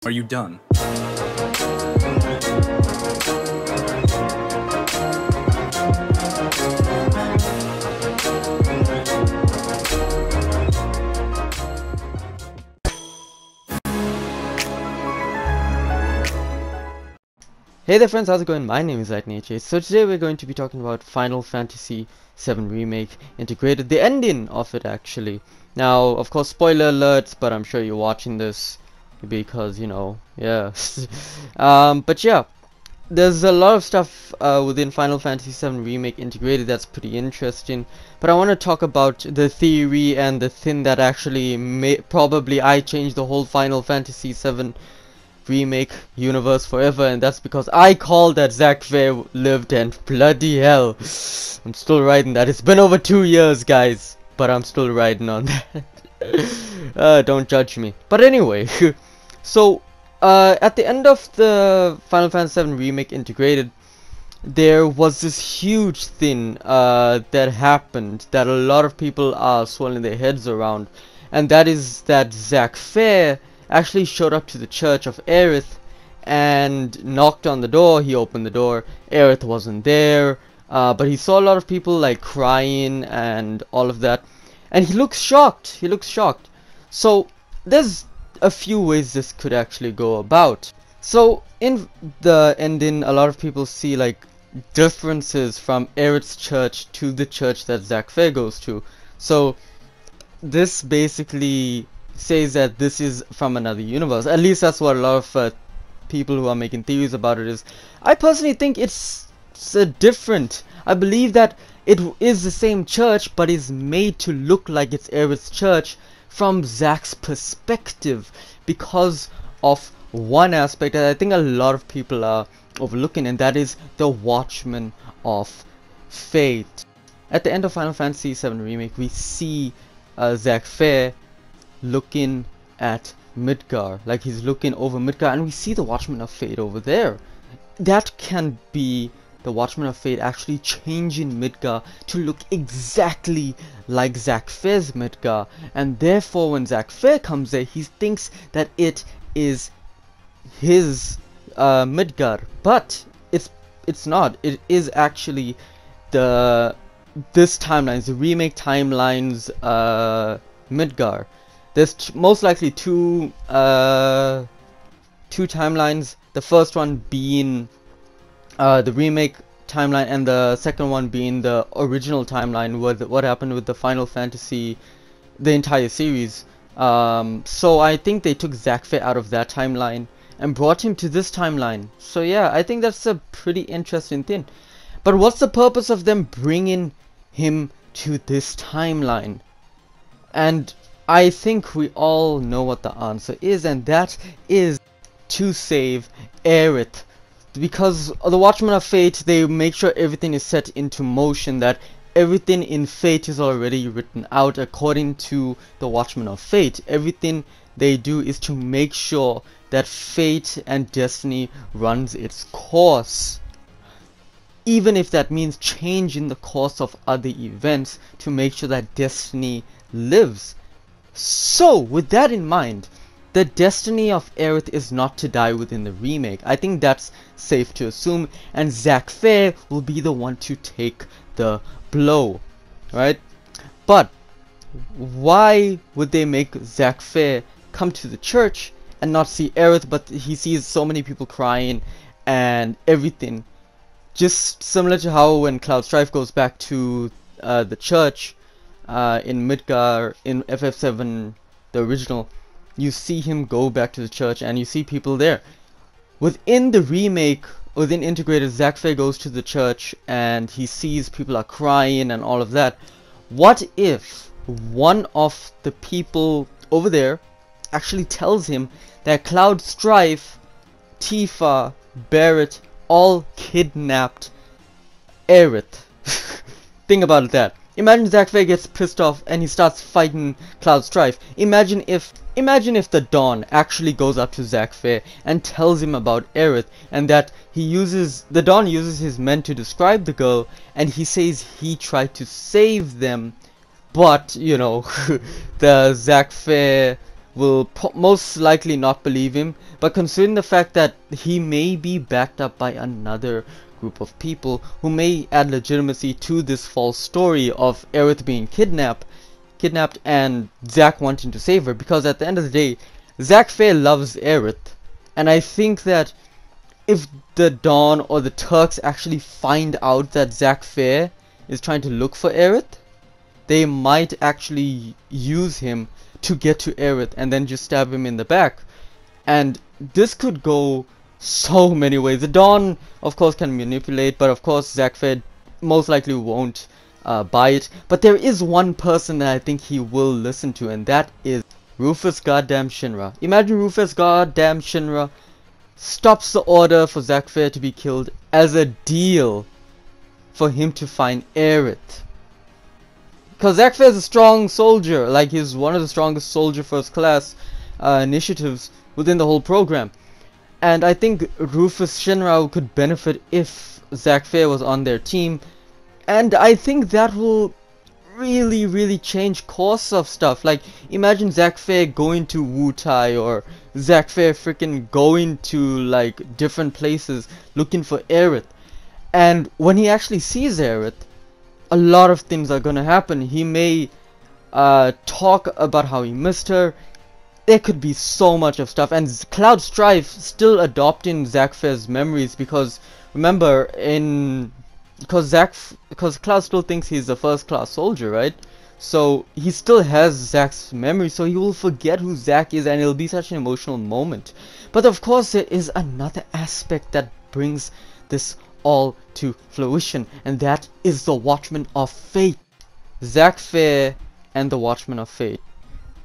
Are you done? Hey there friends, how's it going? My name is Zack. So today we're going to be talking about Final Fantasy 7 Remake Integrated, the ending of it actually. Now, of course, spoiler alerts, but I'm sure you're watching this because, you know, yeah. But yeah, there's a lot of stuff within Final Fantasy 7 Remake Integrated that's pretty interesting. But I want to talk about the theory and the thing that actually probably I changed the whole Final Fantasy 7 Remake universe forever, and that's because I called that Zack Fair lived, and bloody hell, I'm still riding that. It's been over 2 years, guys, but I'm still riding on that. Don't judge me. But anyway, so at the end of the Final Fantasy 7 Remake Integrated, there was this huge thing that happened that a lot of people are swirling their heads around, and that is that Zack Fair actually showed up to the church of Aerith and knocked on the door. He opened the door. Aerith wasn't there, but he saw a lot of people like crying and all of that, and he looks shocked. He looks shocked. So there's a few ways this could actually go about. So in the ending, a lot of people see like differences from Aerith's church to the church that Zack Fair goes to. So this basically says that this is from another universe. At least that's what a lot of people who are making theories about it is. I personally think it's different. I believe that it is the same church, but is made to look like it's Aerith's church from Zack's perspective because of one aspect that I think a lot of people are overlooking, and that is the Watchman of Fate. At the end of Final Fantasy 7 Remake, we see Zack Fair looking at Midgar, like he's looking over Midgar, and we see the Watchman of Fate over there. That can be the Watchman of Fate actually changing Midgar to look exactly like Zack Fair's Midgar, and therefore when Zack Fair comes there, he thinks that it is his Midgar, but it's not. It is actually this timeline's, the remake timeline's Midgar. There's most likely two timelines. The first one being the remake timeline, and the second one being the original timeline with what happened with the Final Fantasy, the entire series. So I think they took Zack Fair out of that timeline and brought him to this timeline. So yeah, I think that's a pretty interesting thing. But what's the purpose of them bringing him to this timeline? And I think we all know what the answer is, and that is to save Aerith. Because the Watchmen of Fate, they make sure everything is set into motion, that everything in Fate is already written out according to the Watchmen of Fate. Everything they do is to make sure that fate and destiny runs its course, even if that means changing the course of other events to make sure that destiny lives. So, with that in mind, the destiny of Aerith is not to die within the remake. I think that's safe to assume, and Zack Fair will be the one to take the blow, right? But why would they make Zack Fair come to the church and not see Aerith, but he sees so many people crying and everything? Just similar to how when Cloud Strife goes back to the church in Midgar in FF7, the original, you see him go back to the church and you see people there. Within the remake, within Integrated, Zack Fair goes to the church and he sees people are crying and all of that. What if one of the people over there actually tells him that Cloud Strife, Tifa, Barrett all kidnapped Aerith? Think about that. Imagine Zack Fair gets pissed off and he starts fighting Cloud Strife. Imagine if the Dawn actually goes up to Zack Fair and tells him about Aerith, and that the Dawn uses his men to describe the girl, and he says he tried to save them, but you know, the Zack Fair will most likely not believe him, but considering the fact that he may be backed up by another group of people who may add legitimacy to this false story of Aerith being kidnapped and Zack wanting to save her, because at the end of the day, Zack Fair loves Aerith, and I think that if the Dawn or the Turks actually find out that Zack Fair is trying to look for Aerith, they might actually use him to get to Aerith and then just stab him in the back. And this could go so many ways. The Dawn, of course, can manipulate, but of course Zack Fair most likely won't buy it. But there is one person that I think he will listen to, and that is Rufus goddamn Shinra. Imagine Rufus goddamn Shinra stops the order for Zack Fair to be killed as a deal for him to find Aerith. Because Zack Fair is a strong soldier, like he's one of the strongest soldier first class initiatives within the whole program. And I think Rufus Shinra could benefit if Zack Fair was on their team. And I think that will really change course of stuff. Like, imagine Zack Fair going to Wutai, or Zack Fair freaking going to like different places looking for Aerith. And when he actually sees Aerith, a lot of things are gonna happen. He may talk about how he missed her. There could be so much of stuff, and Cloud Strife still adopting Zack Fair's memories, because remember, because Cloud still thinks he's a first class soldier, right? So he still has Zack's memory, so he will forget who Zack is, and it'll be such an emotional moment. But of course there is another aspect that brings this all to fruition, and that is the Watchman of Fate. Zack Fair and the Watchman of Fate.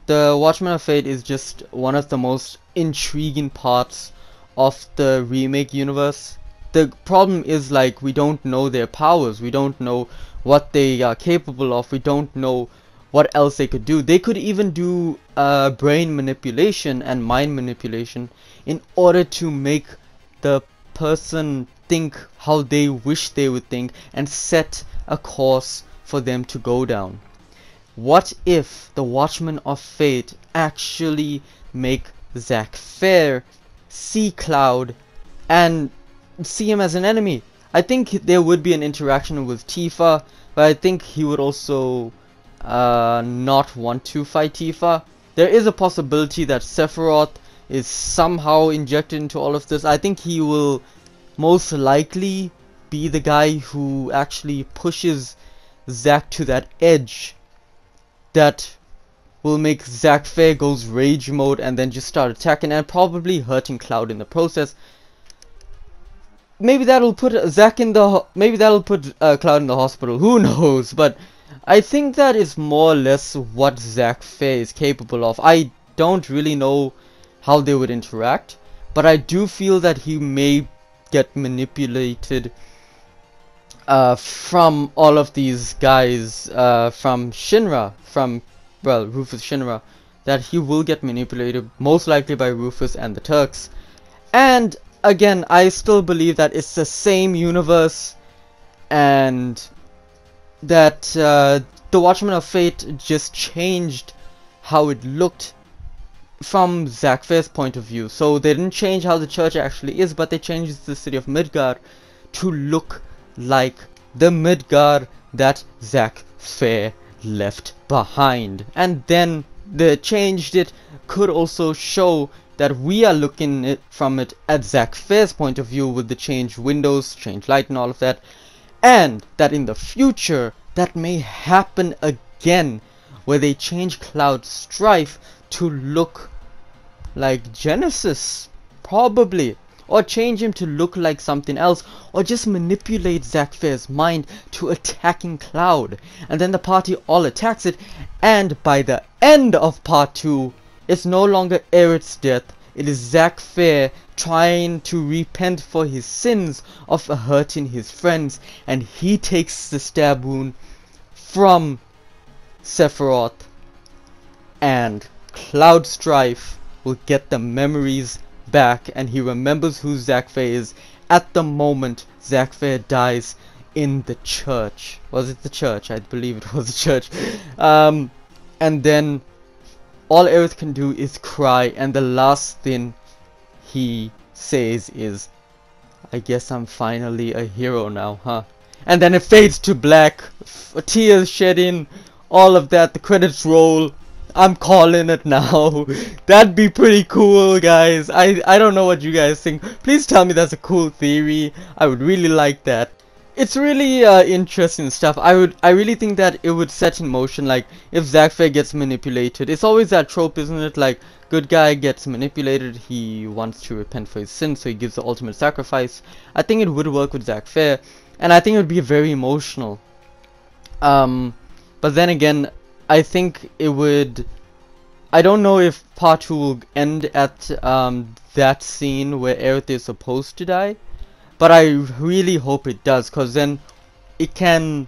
The Watchman of Fate is just one of the most intriguing parts of the Remake universe. The problem is, like, we don't know their powers, we don't know what they are capable of, we don't know what else they could do. They could even do brain manipulation and mind manipulation in order to make the person think how they wish they would think and set a course for them to go down. What if the Watchman of Fate actually make Zack Fair see Cloud and see him as an enemy? I think there would be an interaction with Tifa, but I think he would also not want to fight Tifa. There is a possibility that Sephiroth is somehow injected into all of this. I think he will most likely be the guy who actually pushes Zack to that edge that will make Zack Fair goes rage mode and then just start attacking and probably hurting Cloud in the process. Maybe that'll put Zack in the Cloud in the hospital, who knows? But I think that is more or less what Zack Fair is capable of. I don't really know how they would interact, but I do feel that he may get manipulated from all of these guys, from Shinra, Rufus Shinra, that he will get manipulated, most likely by Rufus and the Turks. And again, I still believe that it's the same universe, and that the Watchman of Fate just changed how it looked from Zack Fair's point of view. So they didn't change how the church actually is, but they changed the city of Midgard to look like the Midgard that Zack Fair left behind. And then they changed it could also show that we are looking from it at Zack Fair's point of view, with the changed windows, changed light and all of that, and that in the future that may happen again, where they change Cloud Strife to look like Genesis, probably, or change him to look like something else, or just manipulate Zack Fair's mind to attacking Cloud, and then the party all attacks it, and by the end of part 2, it's no longer Aerith's death, it is Zack Fair trying to repent for his sins of hurting his friends, and he takes the stab wound from Sephiroth, and Cloud Strife will get the memories back, and he remembers who Zack Fair is at the moment Zack Fair dies in the church. Was it the church? I believe it was the church. And then all Aerith can do is cry, and the last thing he says is, "I guess I'm finally a hero now, huh?" And then it fades to black, tears shedding, all of that, the credits roll. I'm calling it now. That'd be pretty cool, guys. I don't know what you guys think. Please tell me that's a cool theory. I would really like that. It's really interesting stuff. I really think that it would set in motion, like, if Zack gets manipulated. It's always that trope, isn't it? Like, good guy gets manipulated, he wants to repent for his sins, so he gives the ultimate sacrifice. I think it would work with Zack, and I think it would be very emotional. But then again, I think it would... I don't know if part 2 will end at that scene where Aerith is supposed to die. But I really hope it does, because then it can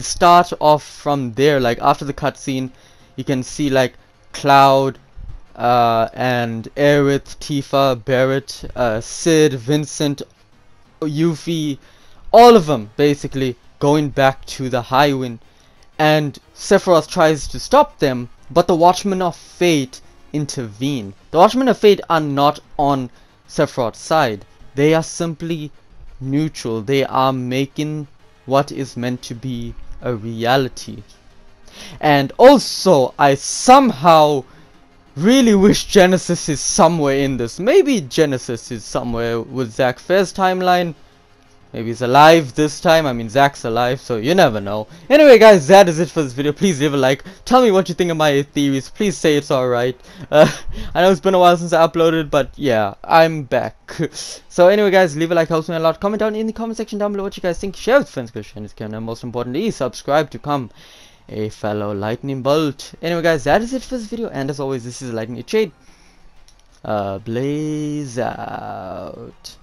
start off from there. Like, after the cutscene, you can see, like, Cloud, and Aerith, Tifa, Barrett, Sid, Vincent, Yuffie, all of them, basically, going back to the Highwind. And Sephiroth tries to stop them, but the Watchmen of Fate intervene. The Watchmen of Fate are not on Sephiroth's side. They are simply neutral. They are making what is meant to be a reality. And also, I somehow really wish Genesis is somewhere in this. Maybe Genesis is somewhere with Zack Fair's timeline. Maybe he's alive this time. I mean, Zack's alive, so you never know. Anyway, guys, that is it for this video. Please leave a like. Tell me what you think of my theories. Please say it's alright. I know it's been a while since I uploaded, but yeah, I'm back. So anyway, guys, leave a like. Helps me a lot. Comment down in the comment section down below what you guys think. Share with friends, and most importantly, subscribe to become a fellow lightning bolt. Anyway, guys, that is it for this video. And as always, this is Lightning Shade. Blaze out.